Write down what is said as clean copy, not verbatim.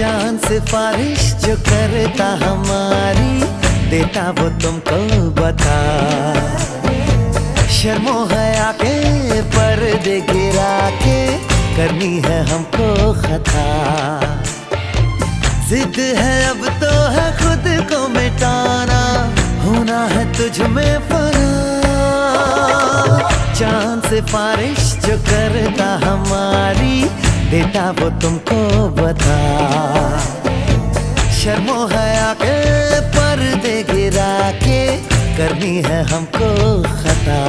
चांद सिफारिश जो करता हमारी, देता वो तुमको बता। शर्मो हया के पर्दे गिरा के करनी है हमको खता। जिद है अब तो है खुद को मिटाना, होना है तुझ में फना। चांद सिफारिश जो करता हमारी, देता वो तुमको बता। शर्मो हया के पर्दे गिरा के करनी है हमको खता।